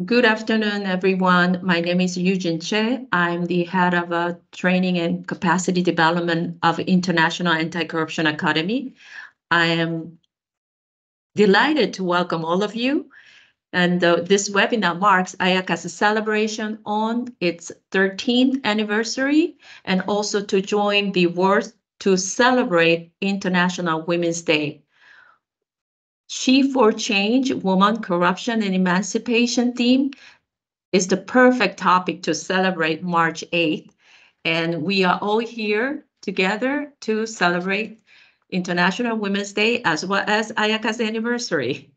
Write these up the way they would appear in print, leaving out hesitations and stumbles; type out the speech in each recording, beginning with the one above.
Good afternoon, everyone. My name is Eugene Che. I'm the head of training and capacity development of International Anti-Corruption Academy. I am delighted to welcome all of you. And this webinar marks IACA's celebration on its 13th anniversary, and also to join the world to celebrate International Women's Day. SheForChange, Women, Corruption, and Emancipation theme is the perfect topic to celebrate March 8th. And we are all here together to celebrate International Women's Day as well as IACA's anniversary.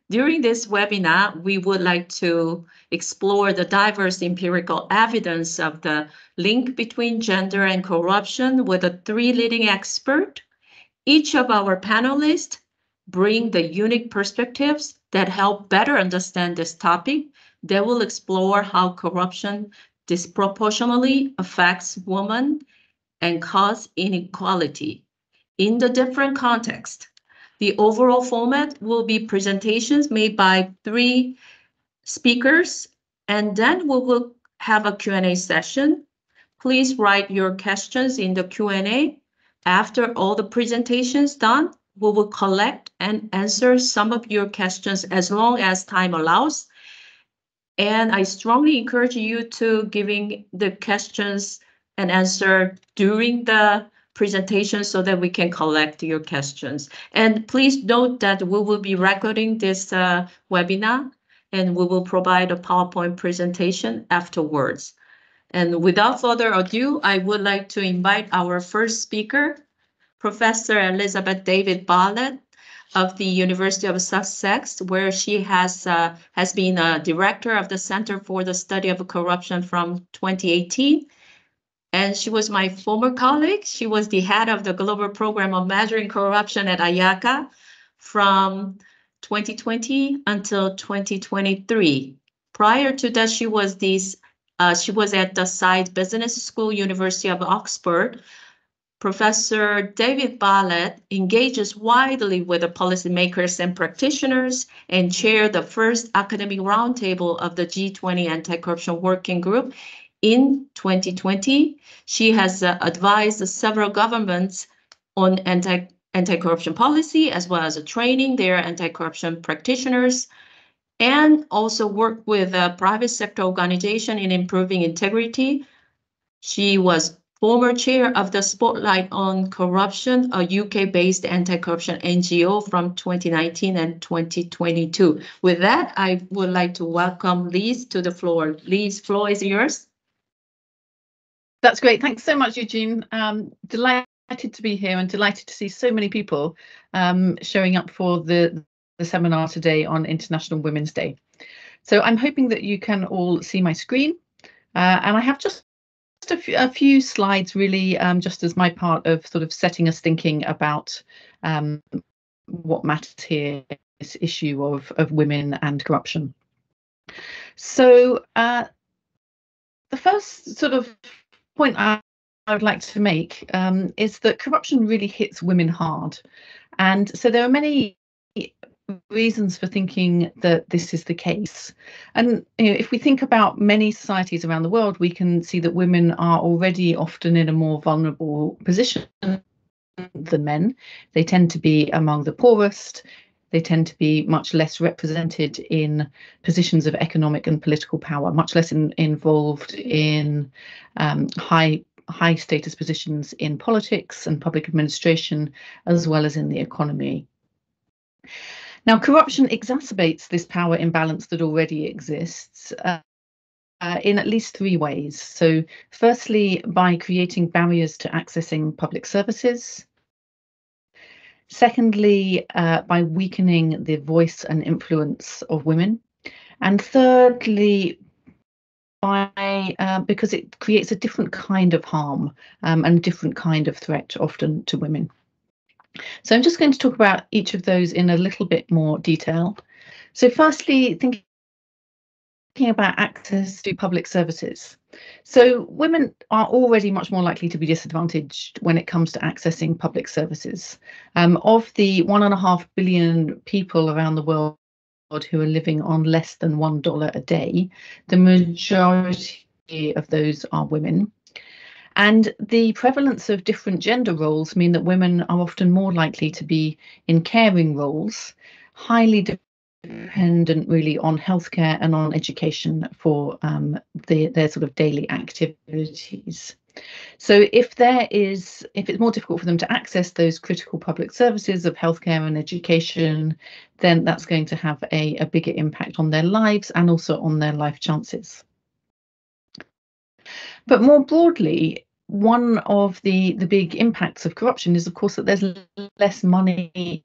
During this webinar, we would like to explore the diverse empirical evidence of the link between gender and corruption with the three leading experts. Each of our panelists bring the unique perspectives that help better understand this topic. They will explore how corruption disproportionately affects women and cause inequality in the different contexts. The overall format will be presentations made by three speakers, and then we will have a Q&A session. Please write your questions in the Q&A. After all the presentations done, we will collect and answer some of your questions as long as time allows. And I strongly encourage you to giving the questions and answer during the presentation so that we can collect your questions. And please note that we will be recording this webinar, and we will provide a PowerPoint presentation afterwards. And without further ado, I would like to invite our first speaker, Professor Elizabeth David Bartlett of the University of Sussex, where she has been a director of the Center for the Study of Corruption from 2018. And she was my former colleague. She was the head of the Global Program of Measuring Corruption at IACA from 2020 until 2023. Prior to that, she was at the Saïd Business School, University of Oxford. Professor David Bartlett engages widely with the policymakers and practitioners and chaired the first academic roundtable of the G20 Anti-Corruption Working Group in 2020. She has advised several governments on anti-corruption policy, as well as training their anti-corruption practitioners, and also worked with a private sector organization in improving integrity. She was former chair of the Spotlight on Corruption, a UK-based anti-corruption NGO from 2019 and 2022. With that, I would like to welcome Liz to the floor. Liz, floor is yours. That's great. Thanks so much, Eugene. Delighted to be here and delighted to see so many people showing up for the seminar today on International Women's Day. So I'm hoping that you can all see my screen, and I have just a few slides really just as my part of sort of setting us thinking about what matters here, this issue of women and corruption. So the first sort of point I would like to make is that corruption really hits women hard. And so there are many reasons for thinking that this is the case. And if we think about many societies around the world, we can see that women are already often in a more vulnerable position than men. They tend to be among the poorest. They tend to be much less represented in positions of economic and political power, much less involved in high status positions in politics and public administration, as well as in the economy. Now, corruption exacerbates this power imbalance that already exists in at least three ways. So firstly, by creating barriers to accessing public services. Secondly, by weakening the voice and influence of women. And thirdly, because it creates a different kind of harm and a different kind of threat often to women. So I'm just going to talk about each of those in a little bit more detail. So firstly, thinking about access to public services. So women are already much more likely to be disadvantaged when it comes to accessing public services. Of the 1.5 billion people around the world who are living on less than $1 a day. The majority of those are women. And the prevalence of different gender roles mean that women are often more likely to be in caring roles, highly dependent really on healthcare and on education for their sort of daily activities. So if it's more difficult for them to access those critical public services of healthcare and education, then that's going to have a bigger impact on their lives and also on their life chances. But more broadly, one of the big impacts of corruption is, of course, that there's less money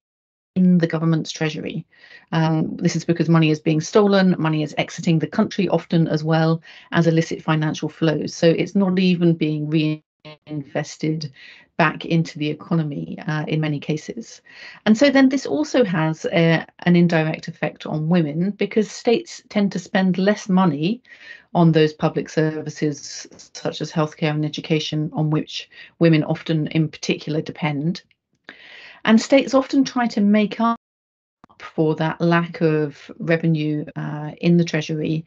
in the government's treasury. This is because money is being stolen, money is exiting the country often as well as illicit financial flows. So it's not even being reinvested back into the economy in many cases. And so then this also has an indirect effect on women, because states tend to spend less money on those public services such as healthcare and education, on which women often in particular depend. And states often try to make up for that lack of revenue in the treasury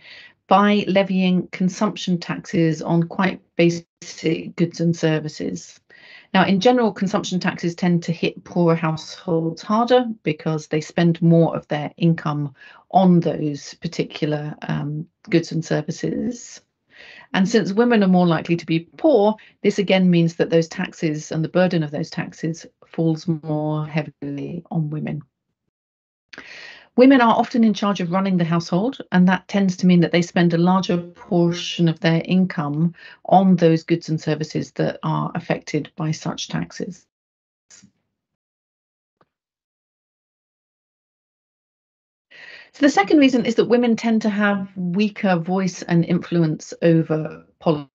by levying consumption taxes on quite basic goods and services. Now, in general, consumption taxes tend to hit poorer households harder because they spend more of their income on those particular goods and services. And since women are more likely to be poor, this again means that those taxes and the burden of those taxes falls more heavily on women. Women are often in charge of running the household, and that tends to mean that they spend a larger portion of their income on those goods and services that are affected by such taxes. So the second reason is that women tend to have weaker voice and influence over policy.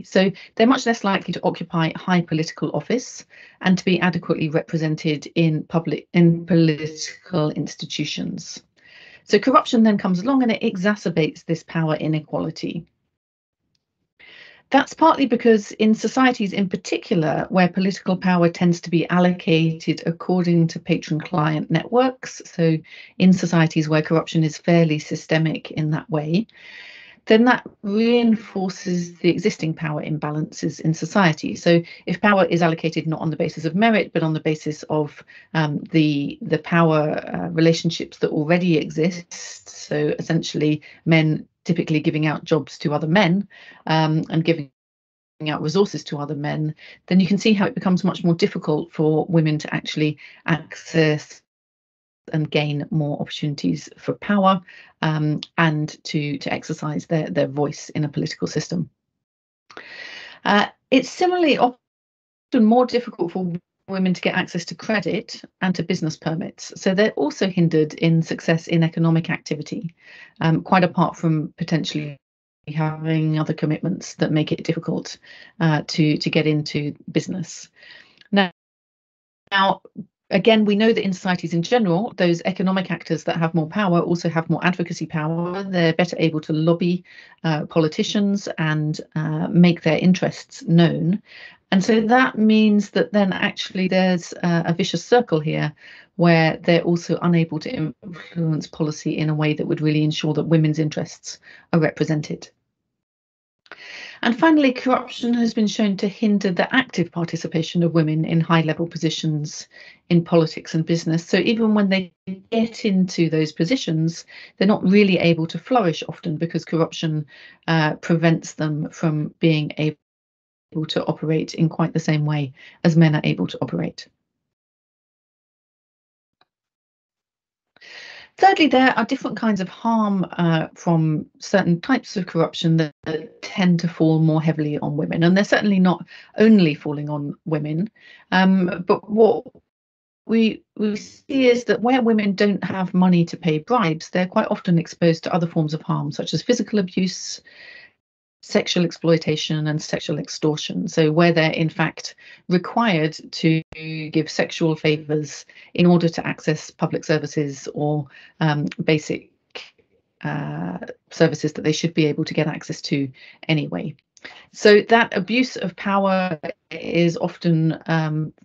So they're much less likely to occupy high political office and to be adequately represented in political institutions. So corruption then comes along and it exacerbates this power inequality. That's partly because in societies in particular, where political power tends to be allocated according to patron-client networks, so in societies where corruption is fairly systemic in that way, then that reinforces the existing power imbalances in society. So if power is allocated not on the basis of merit, but on the basis of the power relationships that already exist, so essentially men typically giving out jobs to other men and giving out resources to other men, then you can see how it becomes much more difficult for women to actually access and gain more opportunities for power and to exercise their voice in a political system. It's similarly often more difficult for women to get access to credit and to business permits. So they're also hindered in success in economic activity, quite apart from potentially having other commitments that make it difficult to get into business. Now, again, we know that in societies in general, those economic actors that have more power also have more advocacy power. They're better able to lobby politicians and make their interests known. And so that means that then actually there's a vicious circle here where they're also unable to influence policy in a way that would really ensure that women's interests are represented. And finally, corruption has been shown to hinder the active participation of women in high-level positions in politics and business. So even when they get into those positions, they're not really able to flourish often because corruption prevents them from being able to operate in quite the same way as men are able to operate. Thirdly, there are different kinds of harm from certain types of corruption that tend to fall more heavily on women. And they're certainly not only falling on women, but what we see is that where women don't have money to pay bribes, they're quite often exposed to other forms of harm, such as physical abuse, sexual exploitation and sexual extortion. So where they're in fact required to give sexual favours in order to access public services or basic services that they should be able to get access to anyway. So that abuse of power is often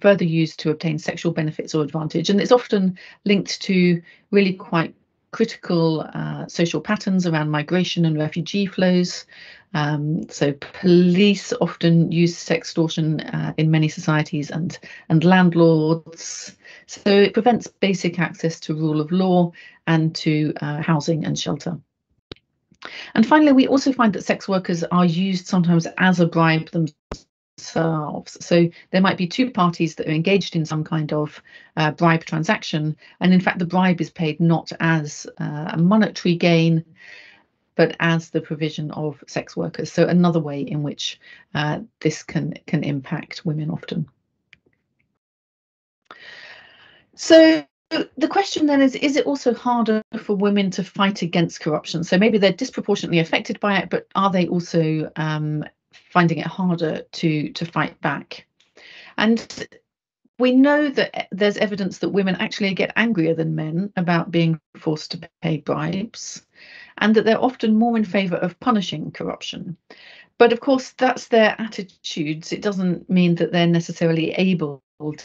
further used to obtain sexual benefits or advantage, and it's often linked to really quite critical social patterns around migration and refugee flows. So police often use sextortion in many societies, and landlords. So it prevents basic access to rule of law and to housing and shelter. And finally, we also find that sex workers are used sometimes as a bribe themselves. So there might be two parties that are engaged in some kind of bribe transaction, and in fact the bribe is paid not as a monetary gain, but as the provision of sex workers. So another way in which this can impact women often. So the question then is it also harder for women to fight against corruption? So maybe they're disproportionately affected by it, but are they also finding it harder to fight back? And we know that there's evidence that women actually get angrier than men about being forced to pay bribes, and that they're often more in favour of punishing corruption. But of course, that's their attitudes. It doesn't mean that they're necessarily able to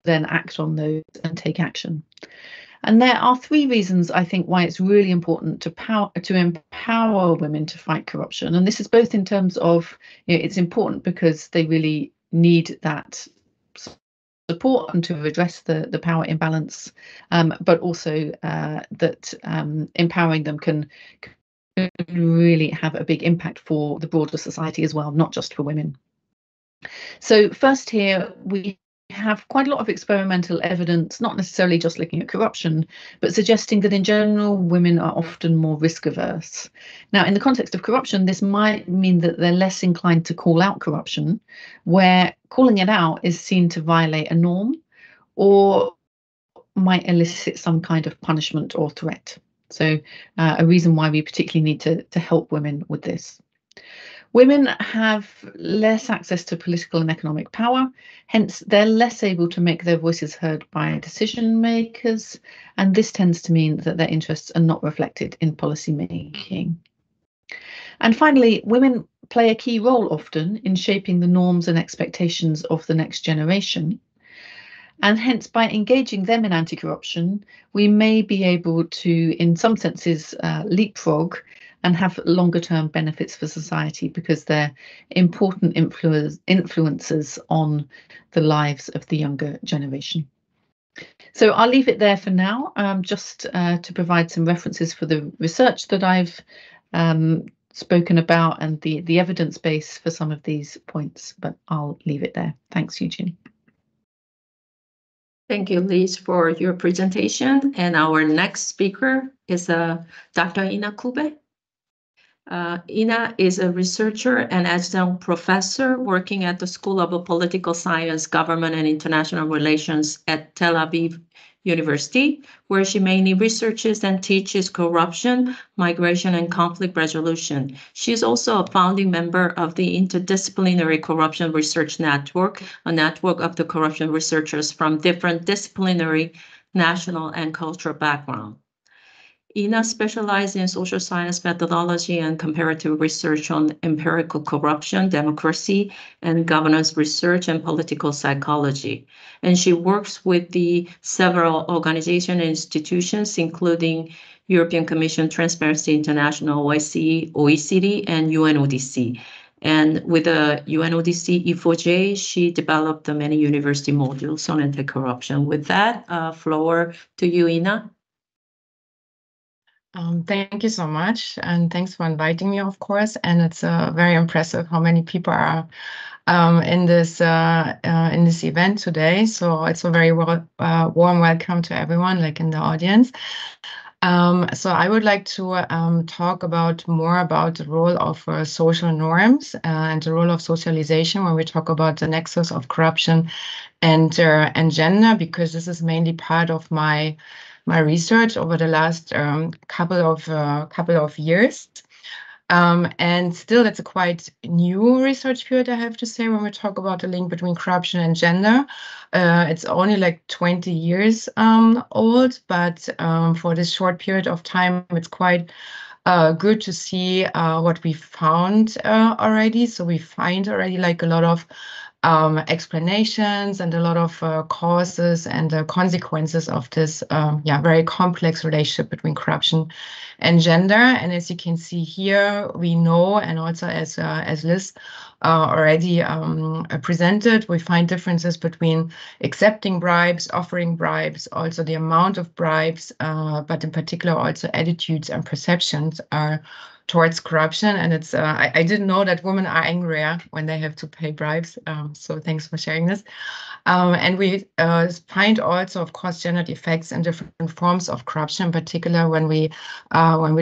then act on those and take action. And there are three reasons, I think, why it's really important to empower women to fight corruption. And this is both in terms of, it's important because they really need that support and to address the power imbalance, but also that empowering them can really have a big impact for the broader society as well, not just for women. So first here, we have quite a lot of experimental evidence, not necessarily just looking at corruption, but suggesting that in general, women are often more risk averse. Now, in the context of corruption, this might mean that they're less inclined to call out corruption, where calling it out is seen to violate a norm or might elicit some kind of punishment or threat. So a reason why we particularly need to help women with this. Women have less access to political and economic power, hence they're less able to make their voices heard by decision makers, and this tends to mean that their interests are not reflected in policy making. And finally, women play a key role often in shaping the norms and expectations of the next generation. And hence, by engaging them in anti-corruption, we may be able to, in some senses, leapfrog and have longer term benefits for society because they're important influencers on the lives of the younger generation. So I'll leave it there for now, just to provide some references for the research that I've spoken about and the evidence base for some of these points, but I'll leave it there. Thanks, Eugene. Thank you, Liz, for your presentation. And our next speaker is Dr. Ina Kube. Ina is a researcher and adjunct professor working at the School of Political Science, Government and International Relations at Tel Aviv University, where she mainly researches and teaches corruption, migration, and conflict resolution. She is also a founding member of the Interdisciplinary Corruption Research Network, a network of the corruption researchers from different disciplinary, national, and cultural backgrounds. Ina specializes in social science methodology and comparative research on empirical corruption, democracy, and governance research and political psychology. And she works with the several organizations and institutions, including European Commission, Transparency International, OSCE, OECD, and UNODC. And with the UNODC SheForChange, she developed many university modules on anti-corruption. With that, floor to you, Ina. Thank you so much, and thanks for inviting me, of course. And it's very impressive how many people are in this event today. So it's a very warm welcome to everyone, like in the audience. So I would like to talk more about the role of social norms and the role of socialization when we talk about the nexus of corruption and gender, because this is mainly part of my research over the last couple of years. And still, it's a quite new research period, I have to say, when we talk about the link between corruption and gender. It's only like 20 years old, but for this short period of time, it's quite good to see what we found already. So we find already like a lot of explanations and a lot of causes and the consequences of this very complex relationship between corruption and gender. And as you can see here, we know, and also as Liz already presented, we find differences between accepting bribes, offering bribes, also the amount of bribes, but in particular also attitudes and perceptions are towards corruption. And it's I didn't know that women are angrier when they have to pay bribes. So thanks for sharing this. And we find also, of course, gendered effects in different forms of corruption, in particular when we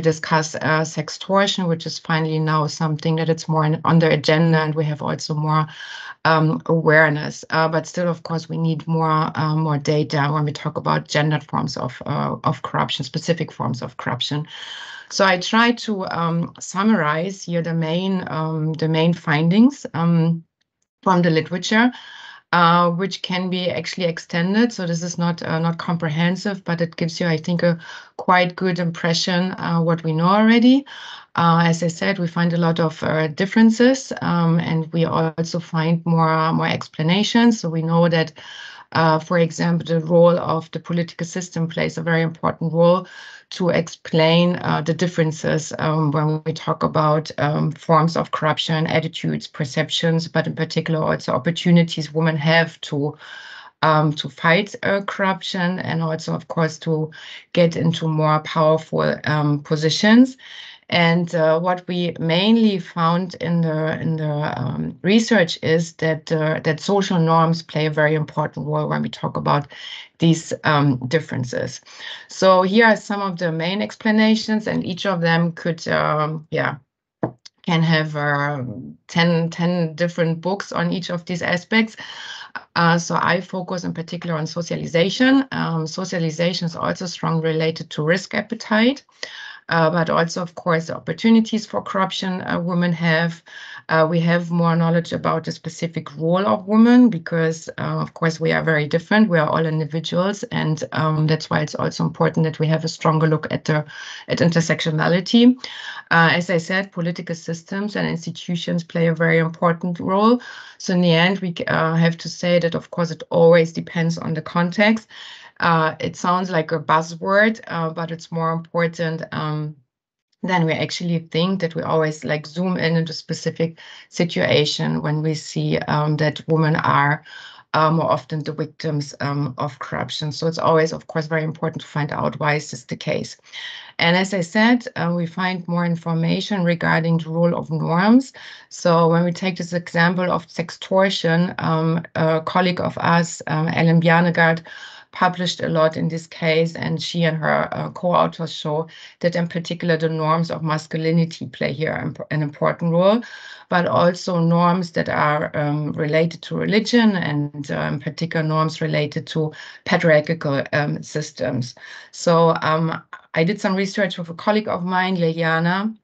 discuss sextortion, which is finally now something that it's more on the agenda, and we have also more awareness. But still, of course, we need more data when we talk about gendered forms of corruption, specific forms of corruption. So I try to summarize here the main findings from the literature, which can be actually extended. So this is not comprehensive, but it gives you, I think, a quite good impression what we know already. As I said, we find a lot of differences, and we also find more explanations. So we know that, for example, the role of the political system plays a very important role to explain the differences when we talk about forms of corruption, attitudes, perceptions, but in particular also opportunities women have to fight corruption, and also, of course, to get into more powerful positions. And what we mainly found in the research is that social norms play a very important role when we talk about these differences. So here are some of the main explanations, and each of them could, can have 10 different books on each of these aspects. So I focus in particular on socialization. Socialization is also strongly related to risk appetite. But also, of course, the opportunities for corruption women have. We have more knowledge about the specific role of women because, of course, we are very different. We are all individuals, and that's why it's also important that we have a stronger look at intersectionality. As I said, political systems and institutions play a very important role. So in the end, we have to say that, of course, it always depends on the context. It sounds like a buzzword, but it's more important than we actually think, that we always like zoom in into specific situation when we see that women are more often the victims of corruption. So it's always, of course, very important to find out why is this the case. And as I said, we find more information regarding the role of norms. So when we take this example of sextortion, a colleague of us, Ellen Bjarnegard, published a lot in this case, and she and her co-authors show that in particular the norms of masculinity play here an important role, but also norms that are related to religion, and in particular norms related to patriarchal systems. So I did some research with a colleague of mine, Liliana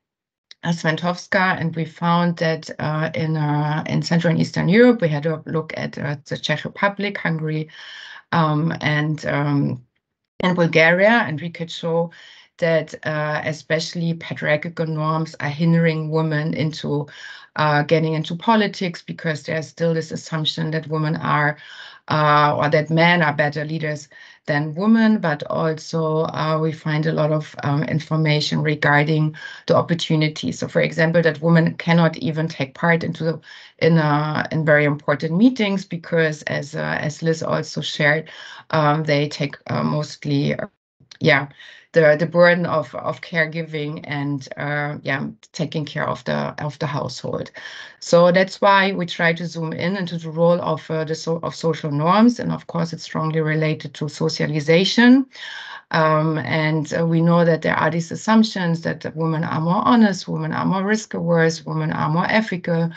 Sventowska, and we found that in Central and Eastern Europe, we had a look at the Czech Republic, Hungary, and Bulgaria, and we could show that especially patriarchal norms are hindering women into getting into politics, because there's still this assumption that women are or that men are better leaders than women, but also we find a lot of information regarding the opportunities. So, for example, that women cannot even take part in very important meetings because, as Liz also shared, they take mostly, the burden of caregiving and taking care of the household. So that's why we try to zoom in into the role of social norms, and of course it's strongly related to socialization. And we know that there are these assumptions that women are more honest, women are more risk averse, women are more ethical,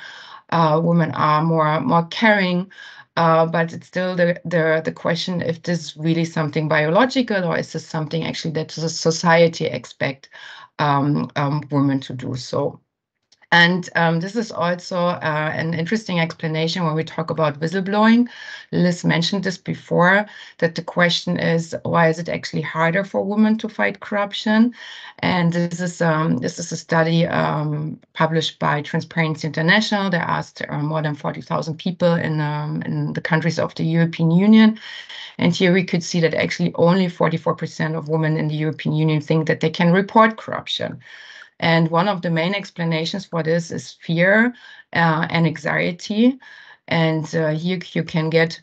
women are more caring. But it's still the question if this is really something biological, or is this something actually that the society expect women to do. So And this is also an interesting explanation when we talk about whistleblowing. Liz mentioned this before, that the question is, why is it actually harder for women to fight corruption? And this is a study published by Transparency International. They asked more than 40,000 people in the countries of the European Union. And here we could see that actually only 44% of women in the European Union think that they can report corruption. And one of the main explanations for this is fear and anxiety. And here you can get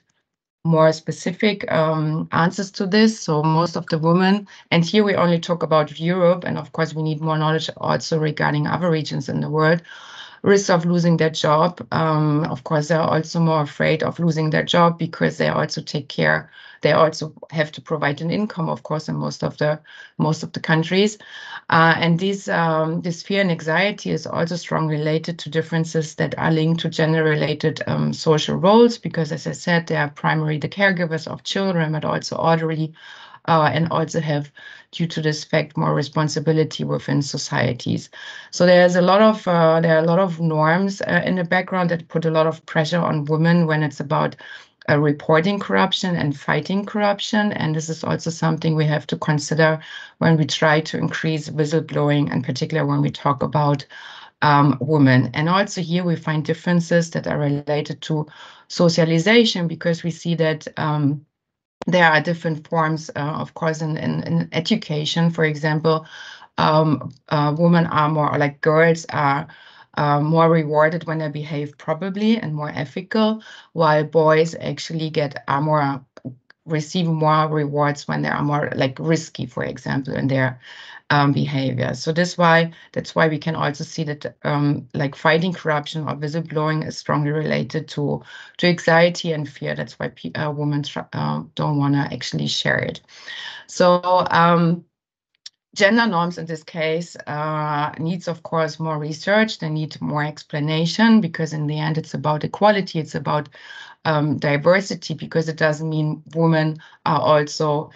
more specific answers to this. So most of the women, and here we only talk about Europe, and of course we need more knowledge also regarding other regions in the world, risk of losing their job. Of course, they're also more afraid of losing their job because they also take care. They also have to provide an income, of course, in most of the countries. And this fear and anxiety is also strongly related to differences that are linked to gender-related social roles, because, as I said, they are primarily the caregivers of children, but also elderly, and also have, due to this fact, more responsibility within societies. So there are a lot of norms in the background that put a lot of pressure on women when it's about reporting corruption and fighting corruption. And this is also something we have to consider when we try to increase whistleblowing, in particular when we talk about women. And also here we find differences that are related to socialization, because we see that there are different forms, of course, in education. For example, women are more, like girls are more rewarded when they behave properly and more ethical, while boys actually receive more rewards when they are more like risky, for example, in their behavior. So that's why we can also see that like fighting corruption or whistleblowing is strongly related to anxiety and fear. That's why women don't want to actually share it. So gender norms in this case needs, of course, more research. They need more explanation, because in the end it's about equality, it's about diversity, because it doesn't mean women are also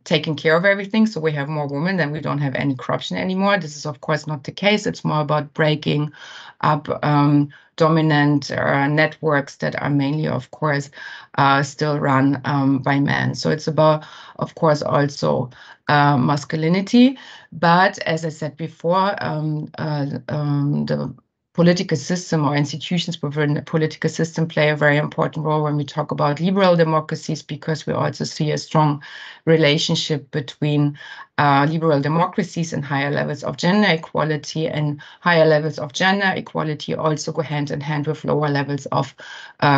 taking care of everything. So we have more women, then we don't have any corruption anymore. This is, of course, not the case. It's more about breaking up dominant networks that are mainly, of course, still run by men. So it's about, of course, also masculinity. But as I said before, the political system or institutions within the political system play a very important role when we talk about liberal democracies, because we also see a strong relationship between liberal democracies and higher levels of gender equality, and higher levels of gender equality also go hand in hand with lower levels of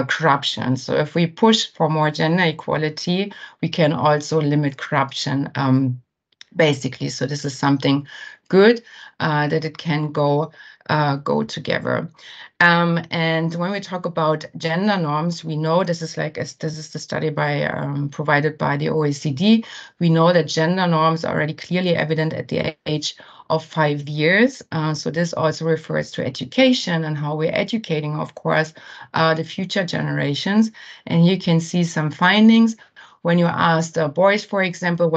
corruption. So if we push for more gender equality, we can also limit corruption, basically. So this is something good, that it can go together. And when we talk about gender norms, we know this is the study provided by the OECD. We know that gender norms are already clearly evident at the age of 5 years. So this also refers to education and how we're educating, of course, the future generations. And you can see some findings when you ask boys, for example,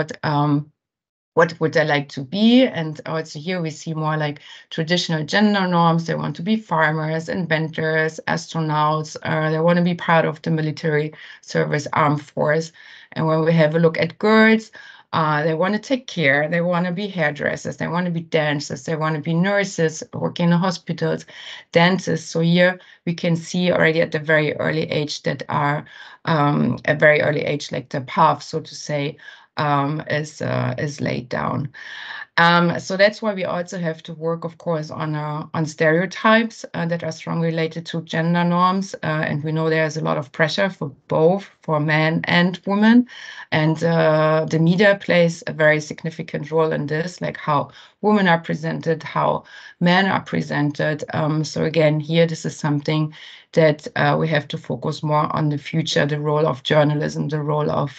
what would they like to be? And also here we see more like traditional gender norms. They want to be farmers, inventors, astronauts. They want to be part of the military service, armed force. And when we have a look at girls, they want to take care. They want to be hairdressers. They want to be dancers. They want to be nurses, work in hospitals, dentists. So here we can see already at a very early age like the path, so to say, is laid down. So that's why we also have to work, of course, on stereotypes that are strongly related to gender norms. And we know there's a lot of pressure for men and women. And the media plays a very significant role in this, like how women are presented, how men are presented. So again, here, this is something that we have to focus more on the future, the role of journalism, the role of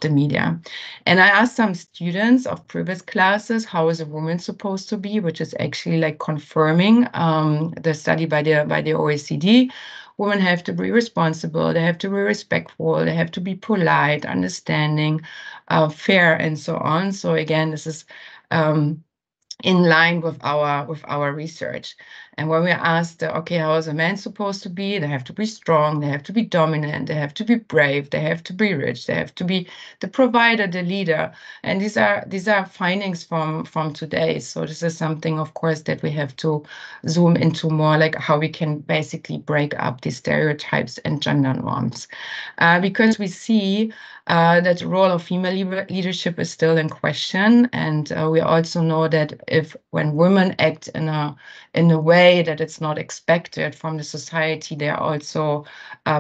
the media. And I asked some students of previous classes, how is a woman supposed to be, which is actually like confirming the study by the OECD. Women have to be responsible, they have to be respectful, they have to be polite, understanding, fair, and so on. So again, this is in line with our research. And when we asked, okay, how is a man supposed to be? They have to be strong, they have to be dominant, they have to be brave, they have to be rich, they have to be the provider, the leader. And these are findings from today. So this is something, of course, that we have to zoom into more, like how we can basically break up these stereotypes and gender norms, because we see that the role of female leadership is still in question, and we also know that when women act in a way that it's not expected from the society, they are also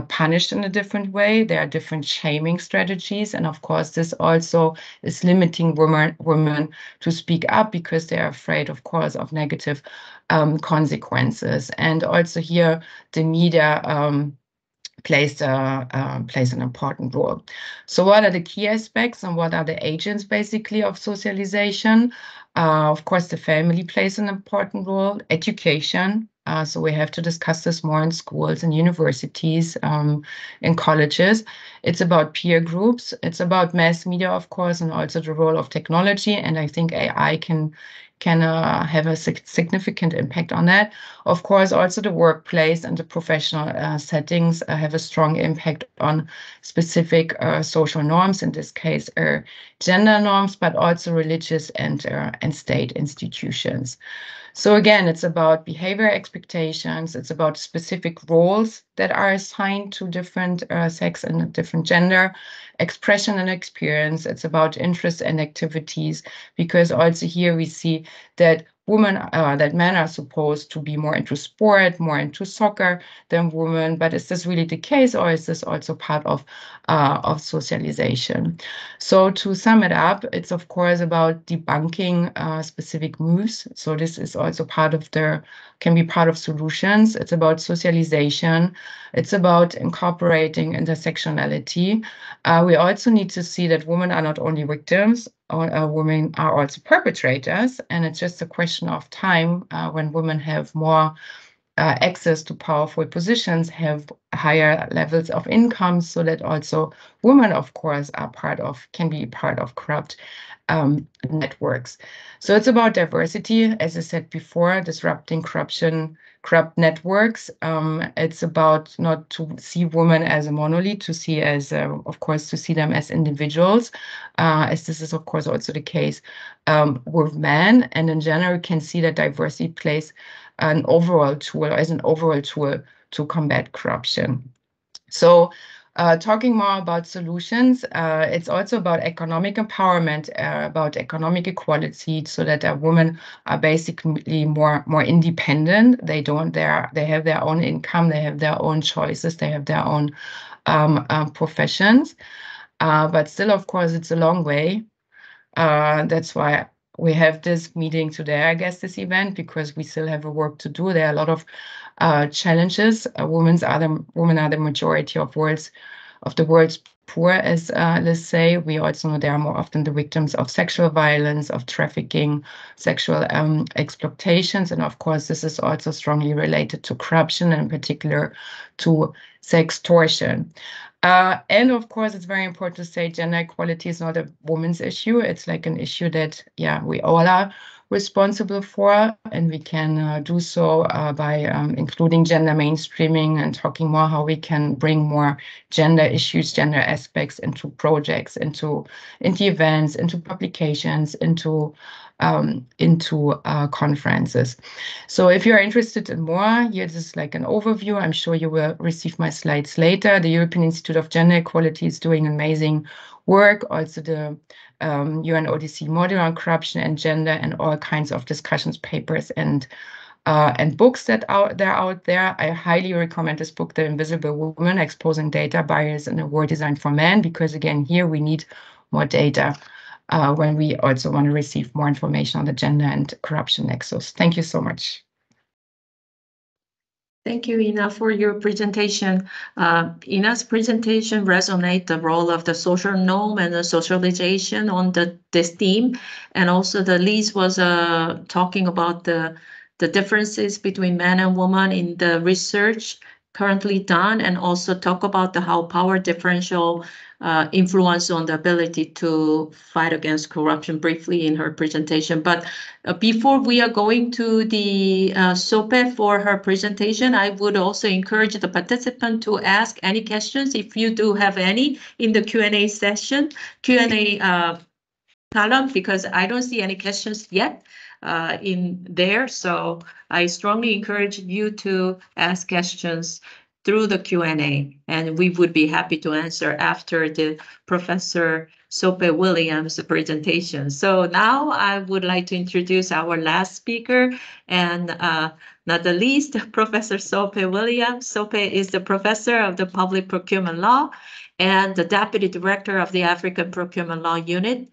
punished in a different way. There are different shaming strategies, and of course, this also is limiting women to speak up because they are afraid, of course, of negative consequences. And also here, the media plays an important role. So what are the key aspects and what are the agents basically of socialization? Of course, the family plays an important role, education. So we have to discuss this more in schools and universities, in colleges. It's about peer groups. It's about mass media, of course, and also the role of technology. And I think AI can have a significant impact on that. Of course, also the workplace and the professional settings have a strong impact on specific social norms, in this case, gender norms, but also religious and state institutions. So again, it's about behavior expectations. It's about specific roles that are assigned to different sex and different gender, expression and experience. It's about interests and activities, because also here we see that men are supposed to be more into sport, more into soccer than women. But is this really the case, or is this also part of socialization? So to sum it up, it's of course about debunking specific moves. So this is also can be part of solutions. It's about socialization. It's about incorporating intersectionality. We also need to see that women are not only victims, women are also perpetrators, and it's just a question of time when women have more access to powerful positions, have higher levels of income, so that also women, of course, can be part of corrupt networks. So it's about diversity, as I said before, disrupting corrupt networks. It's about not to see women as a monolith, to see them as individuals, as this is, of course, also the case with men. And in general, we can see that diversity plays an overall tool to combat corruption. So talking more about solutions, it's also about economic empowerment, about economic equality, so that women are basically more independent. They have their own income, they have their own choices, they have their own professions. But still, of course, it's a long way. That's why we have this meeting today, I guess, this event, because we still have a work to do. There are a lot of challenges. Women are the majority of the world's poor, as let's say. We also know they are more often the victims of sexual violence, of trafficking, sexual exploitations, and of course, this is also strongly related to corruption, and in particular to sextortion. And of course, it's very important to say gender equality is not a woman's issue. It's like an issue that, we all are responsible for, and we can do so by including gender mainstreaming and talking more how we can bring more gender issues, gender aspects into projects, into events, into publications, into conferences. So if you're interested in more, here this is like an overview. I'm sure you will receive my slides later. The European Institute of Gender Equality is doing amazing work. Also the UNODC model on corruption and gender, and all kinds of discussions, papers, and books that are out there. I highly recommend this book, The Invisible Woman: Exposing Data Bias in a World Designed for Men, because again, here we need more data when we also want to receive more information on the gender and corruption nexus. Thank you so much. Thank you, Ina, for your presentation. Ina's presentation resonates the role of the social norm and the socialization on this theme. And also the Liz was talking about the differences between men and women in the research currently done, and also talk about how power differential influence on the ability to fight against corruption briefly in her presentation. But before we are going to the SOPE for her presentation, I would also encourage the participant to ask any questions if you do have any in the Q&A session, Q&A column, because I don't see any questions yet in there. So I strongly encourage you to ask questions through the Q&A, and we would be happy to answer after the Professor Sope Williams presentation. So now I would like to introduce our last speaker, and not the least, Professor Sope Williams. Sope is the Professor of the Public Procurement Law and the Deputy Director of the African Procurement Law Unit,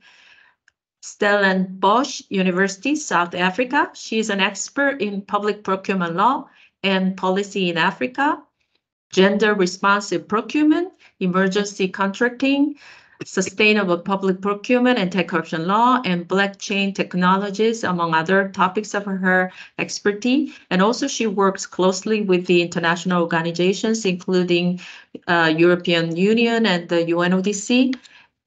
Stellenbosch University, South Africa. She is an expert in public procurement law and policy in Africa, gender responsive procurement, emergency contracting, sustainable public procurement, anti-corruption law, and blockchain technologies, among other topics of her expertise. And also she works closely with the international organizations, including European Union and the UNODC.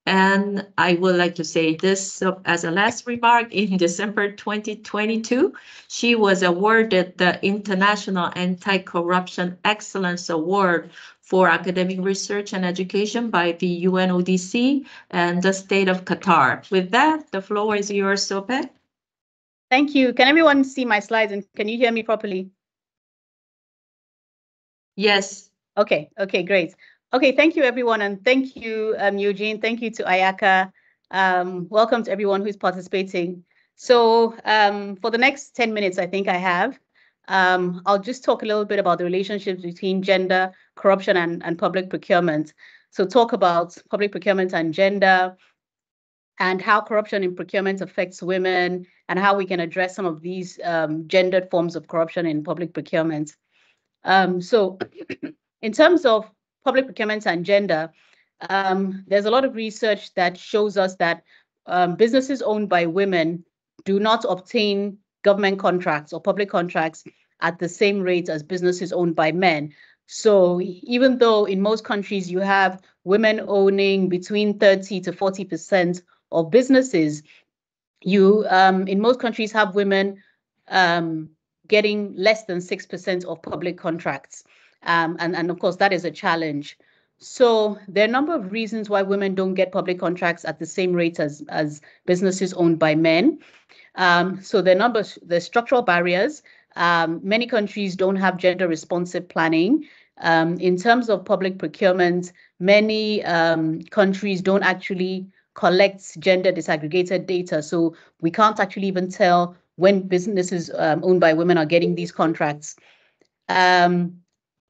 And I would like to say this as a last remark. In December 2022, she was awarded the International Anti-Corruption Excellence Award for Academic Research and Education by the UNODC and the State of Qatar. With that, the floor is yours, Sope. Thank you. Can everyone see my slides and can you hear me properly? Yes. Okay, great. Okay, thank you, everyone, and thank you, Eugene. Thank you to Ayaka. Welcome to everyone who's participating. So for the next 10 minutes, I think I have, I'll just talk a little bit about the relationships between gender, corruption, and public procurement. So talk about public procurement and gender, and how corruption in procurement affects women, and how we can address some of these gendered forms of corruption in public procurement. So in terms of public procurement and gender, there's a lot of research that shows us that businesses owned by women do not obtain government contracts or public contracts at the same rate as businesses owned by men. So even though in most countries you have women owning between 30 to 40% of businesses, you in most countries have women getting less than 6% of public contracts. And of course, that is a challenge. So there are a number of reasons why women don't get public contracts at the same rate as businesses owned by men. So the structural barriers. Many countries don't have gender responsive planning. In terms of public procurement, many countries don't actually collect gender disaggregated data. So we can't actually even tell when businesses owned by women are getting these contracts.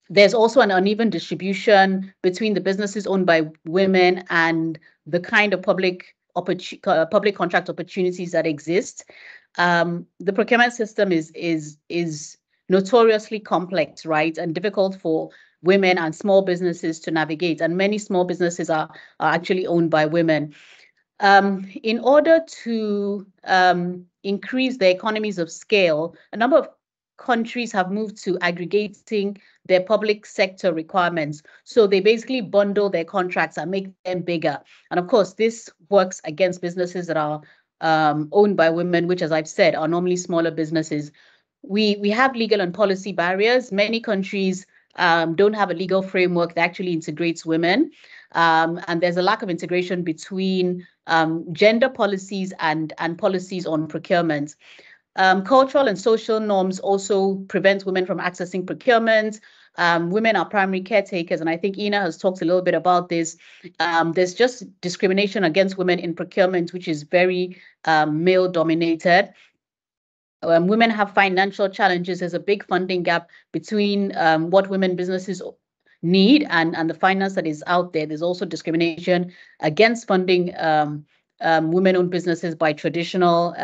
There's also an uneven distribution between the businesses owned by women and the kind of public contract opportunities that exist. The procurement system is notoriously complex, right, and difficult for women and small businesses to navigate. And many small businesses are actually owned by women. In order to increase the economies of scale, a number of countries have moved to aggregating their public sector requirements. So they basically bundle their contracts and make them bigger. And of course, this works against businesses that are owned by women, which, as I've said, are normally smaller businesses. We have legal and policy barriers. Many countries don't have a legal framework that actually integrates women. And there's a lack of integration between gender policies and policies on procurement. Cultural and social norms also prevent women from accessing procurement. Women are primary caretakers, and I think Ina has talked a little bit about this. There's just discrimination against women in procurement, which is very male-dominated. Women have financial challenges. There's a big funding gap between what women businesses need and the finance that is out there. There's also discrimination against funding women-owned businesses by traditional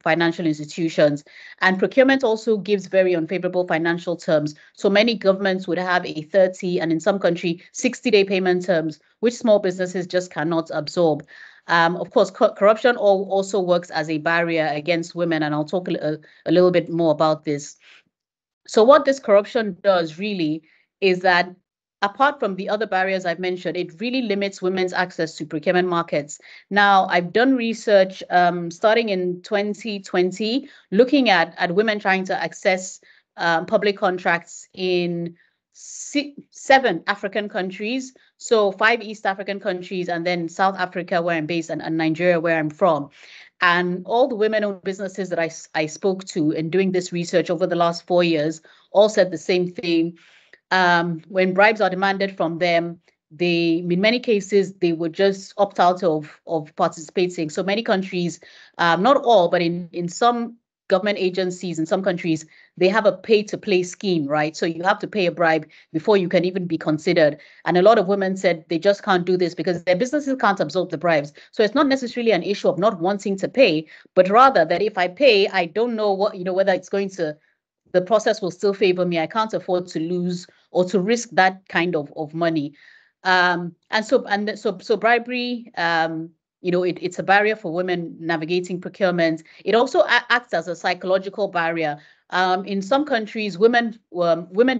financial institutions. And procurement also gives very unfavorable financial terms. So many governments would have a 30 and in some country 60-day payment terms, which small businesses just cannot absorb. Of course, corruption also works as a barrier against women, and I'll talk a little bit more about this. So what this corruption does really is that apart from the other barriers I've mentioned, it really limits women's access to procurement markets. Now, I've done research starting in 2020, looking at women trying to access public contracts in 7 African countries. So 5 East African countries, and then South Africa, where I'm based, and Nigeria, where I'm from. And all the women-owned businesses that I spoke to in doing this research over the last 4 years all said the same thing. When bribes are demanded from them, in many cases, they would just opt out of participating. So many countries, not all, but in some government agencies in some countries, they have a pay-to-play scheme, right? So you have to pay a bribe before you can even be considered. And a lot of women said they just can't do this because their businesses can't absorb the bribes. So it's not necessarily an issue of not wanting to pay, but rather that if I pay, I don't know whether it's going to, the process will still favor me. I can't afford to lose or to risk that kind of money. And so bribery, it's a barrier for women navigating procurement. It also acts as a psychological barrier. In some countries, women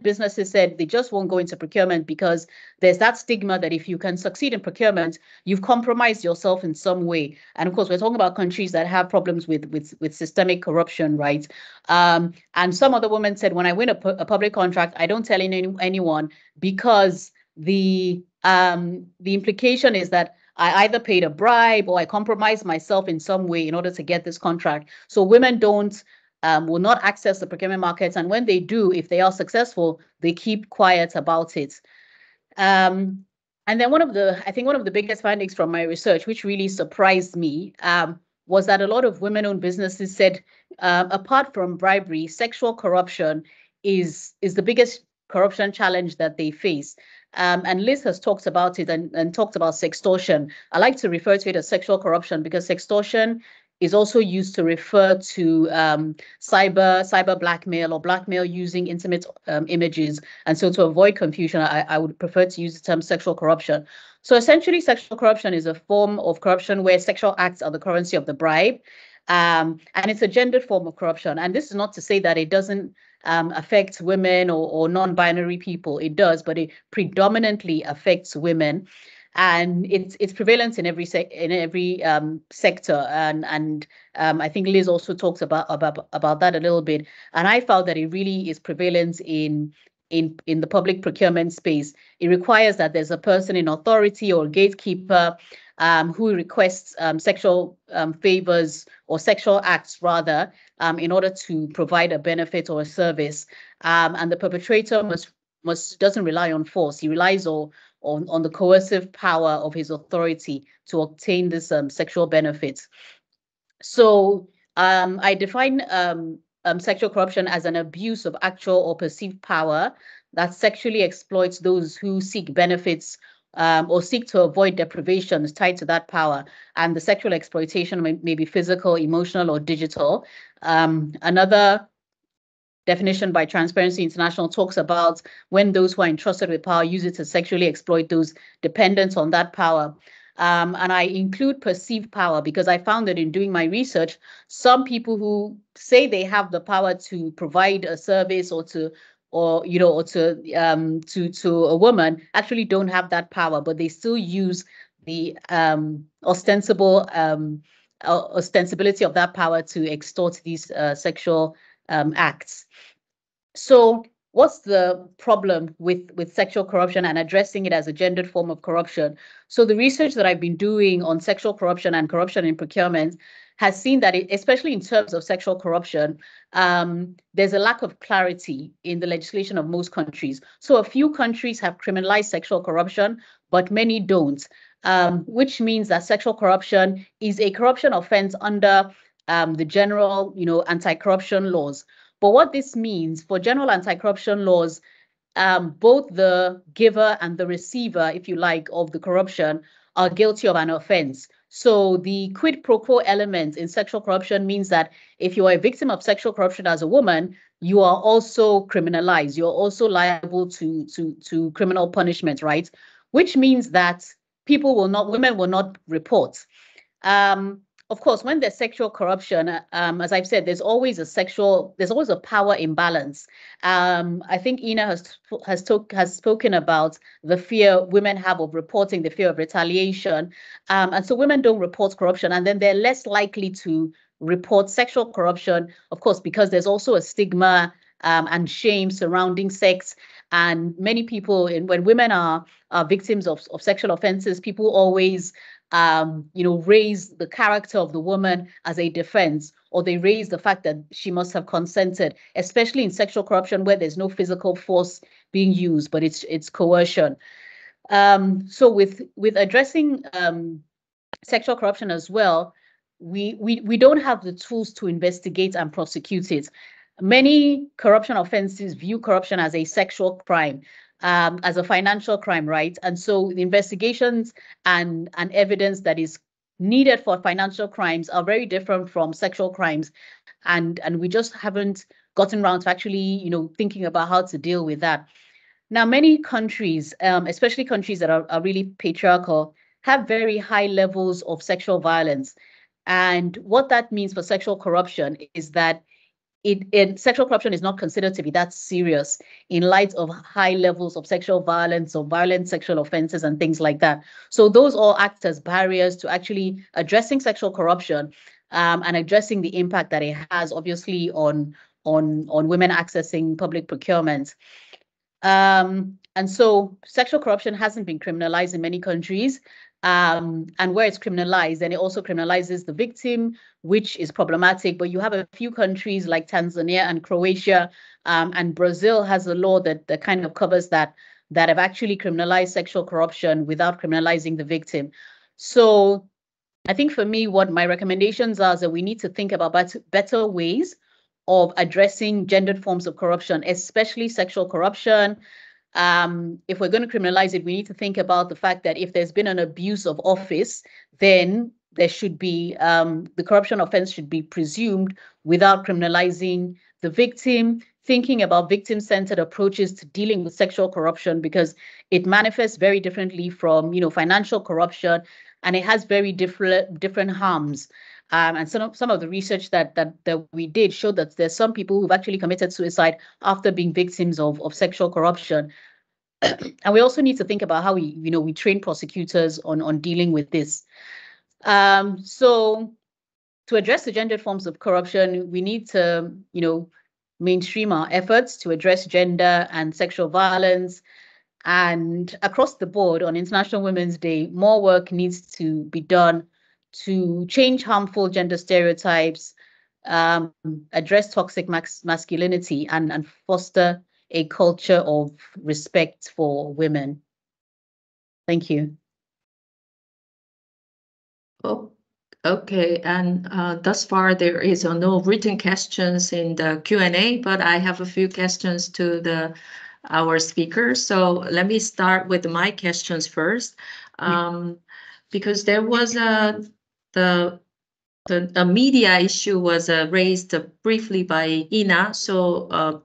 businesses said they just won't go into procurement because there's that stigma that if you can succeed in procurement, you've compromised yourself in some way. And of course, we're talking about countries that have problems with systemic corruption, right? And some other women said, when I win a public contract, I don't tell anyone because the implication is that I either paid a bribe or I compromised myself in some way in order to get this contract. So women will not access the procurement markets. And when they do, if they are successful, they keep quiet about it. And then one of the biggest findings from my research, which really surprised me, was that a lot of women-owned businesses said, apart from bribery, sexual corruption is the biggest corruption challenge that they face. And Liz has talked about it and talked about sextortion. I like to refer to it as sexual corruption because sextortion is also used to refer to cyber blackmail or blackmail using intimate images. And so to avoid confusion, I would prefer to use the term sexual corruption. So essentially, sexual corruption is a form of corruption where sexual acts are the currency of the bribe. And it's a gendered form of corruption. And this is not to say that it doesn't affect women or non-binary people. It does, but it predominantly affects women. And it's prevalent in every sector, and I think Liz also talks about that a little bit. And I found that it really is prevalent in the public procurement space. It requires that there's a person in authority or gatekeeper who requests sexual favors or sexual acts rather in order to provide a benefit or a service. And the perpetrator doesn't rely on force. He relies on the coercive power of his authority to obtain this sexual benefit. So I define sexual corruption as an abuse of actual or perceived power that sexually exploits those who seek benefits or seek to avoid deprivations tied to that power. And the sexual exploitation may be physical, emotional, or digital. Another definition by Transparency International talks about when those who are entrusted with power use it to sexually exploit those dependent on that power. And I include perceived power because I found that in doing my research, some people who say they have the power to provide a service or to a woman actually don't have that power, but they still use the ostensibility of that power to extort these sexual acts. So what's the problem with sexual corruption and addressing it as a gendered form of corruption? So the research that I've been doing on sexual corruption and corruption in procurement has seen that, especially in terms of sexual corruption, there's a lack of clarity in the legislation of most countries. So a few countries have criminalized sexual corruption, but many don't, which means that sexual corruption is a corruption offense under the general, anti-corruption laws. But what this means for general anti-corruption laws, both the giver and the receiver, if you like, of the corruption are guilty of an offense. So the quid pro quo element in sexual corruption means that if you are a victim of sexual corruption as a woman, you are also criminalized. You're also liable to criminal punishment, right? Which means that women will not report. of course, when there's sexual corruption, as I've said, there's always a power imbalance. I think Ina has spoken about the fear women have of reporting, the fear of retaliation, and so women don't report corruption, and then they're less likely to report sexual corruption, of course, because there's also a stigma and shame surrounding sex. And many people, when women are victims of sexual offenses, people always raise the character of the woman as a defense, or they raise the fact that she must have consented, especially in sexual corruption where there's no physical force being used, but it's coercion. So with addressing sexual corruption as well, we don't have the tools to investigate and prosecute it. Many corruption offenses view corruption as a sexual crime, as a financial crime, right? And so the investigations and evidence that is needed for financial crimes are very different from sexual crimes. And we just haven't gotten around to actually, thinking about how to deal with that. Now, many countries, especially countries that are really patriarchal, have very high levels of sexual violence. And what that means for sexual corruption is that sexual corruption is not considered to be that serious in light of high levels of sexual violence or violent sexual offenses and things like that. So those all act as barriers to actually addressing sexual corruption and addressing the impact that it has, obviously, on women accessing public procurement. And so sexual corruption hasn't been criminalized in many countries. And where it's criminalized, then it also criminalizes the victim, which is problematic. But you have a few countries like Tanzania and Croatia, and Brazil has a law that kind of covers that have actually criminalized sexual corruption without criminalizing the victim. So I think for me, what my recommendations are is that we need to think about better ways of addressing gendered forms of corruption, especially sexual corruption. If we're going to criminalize it, we need to think about the fact that if there's been an abuse of office, then there should be, the corruption offense should be presumed without criminalizing the victim, thinking about victim-centered approaches to dealing with sexual corruption, because it manifests very differently from, financial corruption, and it has very different harms. And some of the research that we did showed that there's some people who've actually committed suicide after being victims of sexual corruption. And we also need to think about how we train prosecutors on dealing with this. So to address the gendered forms of corruption, we need to, mainstream our efforts to address gender and sexual violence. And across the board, on International Women's Day, more work needs to be done to change harmful gender stereotypes, address toxic masculinity, and foster a culture of respect for women. Thank you. Oh, okay, and thus far there is no written questions in the Q&A, but I have a few questions to our speakers. So let me start with my questions first, because there was a media issue was raised briefly by Ina. So